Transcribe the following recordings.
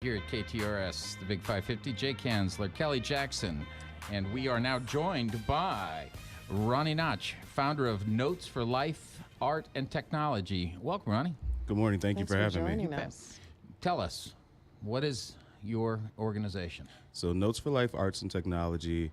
here at KTRS, the Big 550. Jay Kanzler, Kelly Jackson, and we are now joined by Ronnie Notch, founder of Notes for Life, Art and Technology. Welcome, Ronnie. Good morning. Thanks you for having me. Joining us. Tell us, what is your organization? So Notes for Life Arts and Technology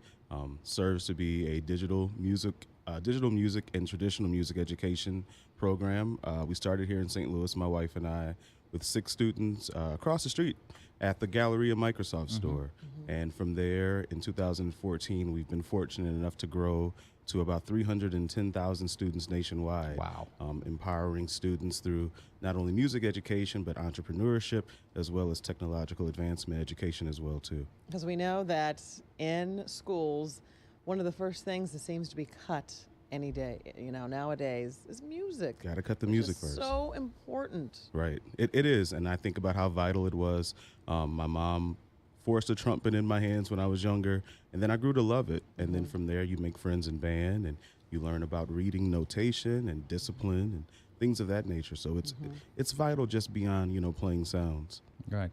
serves to be a digital music and traditional music education program. We started here in St. Louis, my wife and I, with 6 students across the street at the Galleria Microsoft store. And from there, in 2014, we've been fortunate enough to grow to about 310,000 students nationwide. Wow. Empowering students through not only music education, but entrepreneurship, as well as technological advancement education as well, too. Because we know that in schools, one of the first things that seems to be cut any day, nowadays, is music. Got to cut the music first. So important. Right. It is. And I think about how vital it was. My mom forced a trumpet in my hands when I was younger, and then I grew to love it. And then from there, you make friends in band, and you learn about reading notation and discipline and things of that nature. So it's vital just beyond, playing sounds. Right.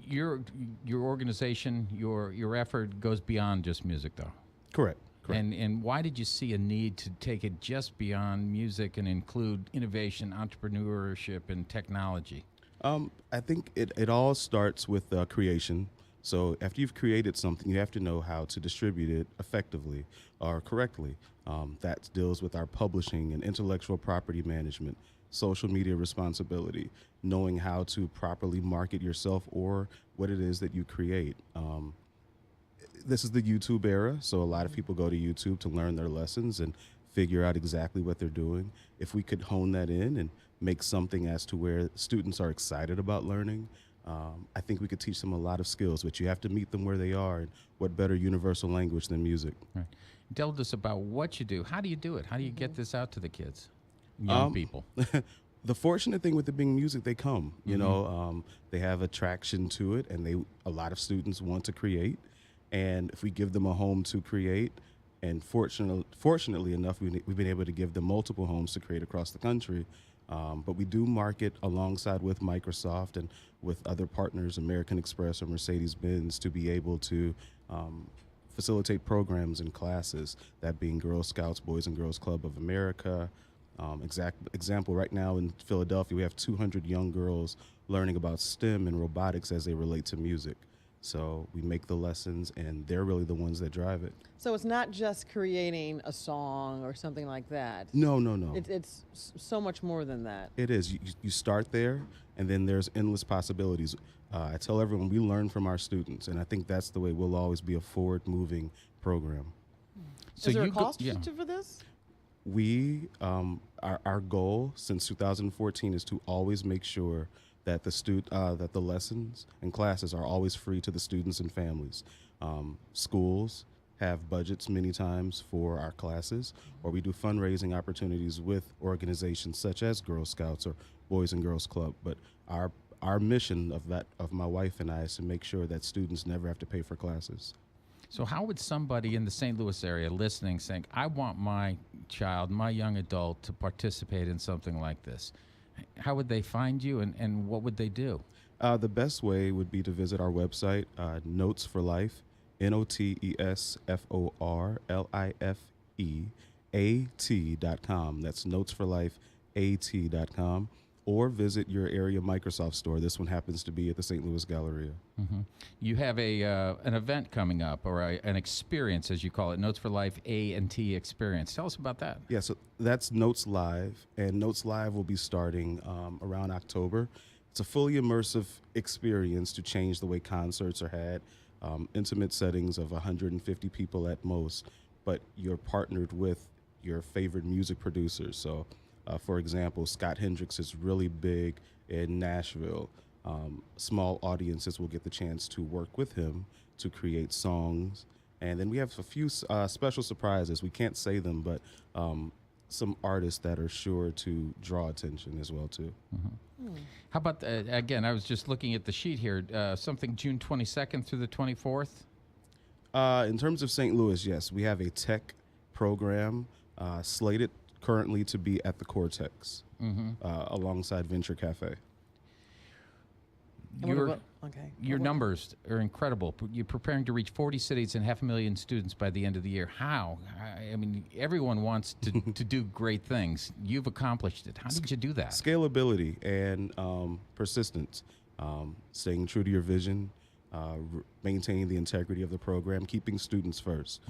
Your organization, your effort goes beyond just music, though. Correct. And why did you see a need to take it just beyond music and include innovation, entrepreneurship, and technology? I think it all starts with creation. So after you've created something, you have to know how to distribute it effectively or correctly. That deals with our publishing and intellectual property management, social media responsibility, knowing how to properly market yourself or what it is that you create. This is the YouTube era, so a lot of people go to YouTube to learn their lessons and figure out exactly what they're doing. If we could hone that in and make something as to where students are excited about learning, I think we could teach them a lot of skills, but you have to meet them where they are, and what better universal language than music. Right. Tell us about what you do. How do you do it? How do you get this out to the kids, young people? The fortunate thing with it being music, they come. They have attraction to it, and a lot of students want to create. And if we give them a home to create, and fortunately enough, we've been able to give them multiple homes to create across the country. But we do market alongside with Microsoft and with other partners, American Express or Mercedes-Benz, to be able to facilitate programs and classes, that being Girl Scouts, Boys and Girls Club of America. Example, right now in Philadelphia, we have 200 young girls learning about STEM and robotics as they relate to music. So we make the lessons, and they're really the ones that drive it. So it's not just creating a song or something like that. No. It's so much more than that. It is. You start there, and then there's endless possibilities. I tell everyone we learn from our students, and I think that's the way we'll always be a forward-moving program. So is there a cost for this? Our goal since 2014 is to always make sure that that the lessons and classes are always free to the students and families. Schools have budgets many times for our classes, or we do fundraising opportunities with organizations such as Girl Scouts or Boys and Girls Club. But our mission of my wife and I is to make sure that students never have to pay for classes. So how would somebody in the St. Louis area listening saying, I want my child, my young adult, to participate in something like this? How would they find you, and what would they do? The best way would be to visit our website, Notes for Life, NOTESFORLIFEAT.com. That's notesforlifeat.com. Or visit your area Microsoft store. This one happens to be at the St. Louis Galleria. You have an event coming up, or an experience, as you call it, Notes for Life A&T experience. Tell us about that. Yeah, so that's Notes Live, and Notes Live will be starting around October. It's a fully immersive experience to change the way concerts are had, intimate settings of 150 people at most, but you're partnered with your favorite music producers. So, for example, Scott Hendricks is really big in Nashville. Small audiences will get the chance to work with him to create songs. And then we have a few special surprises. We can't say them, but some artists that are sure to draw attention as well, too. How about, again, I was just looking at the sheet here, something June 22nd through the 24th? In terms of St. Louis, yes, we have a tech program slated currently to be at the Cortex alongside Venture Cafe. Okay. Your numbers are incredible. You're preparing to reach 40 cities and 500,000 students by the end of the year. How? I mean, everyone wants to, to do great things. You've accomplished it. How did you do that? Scalability and persistence, staying true to your vision, maintaining the integrity of the program, keeping students first.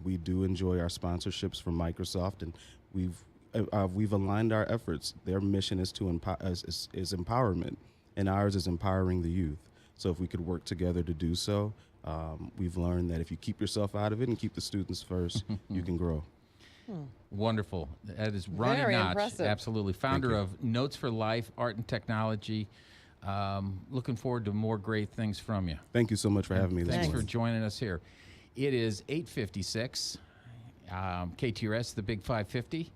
We do enjoy our sponsorships from Microsoft, and we've aligned our efforts. Their mission is to is empowerment, and ours is empowering the youth. So if we could work together to do so, we've learned that if you keep yourself out of it and keep the students first, you can grow. Wonderful. That is Ronnie Very Notch, impressive. absolutely, founder of Notes for Life, Art and Technology. Looking forward to more great things from you. Thank you so much for having me this Thanks morning. for joining us here. It is 8:56. KTRS, the Big 550.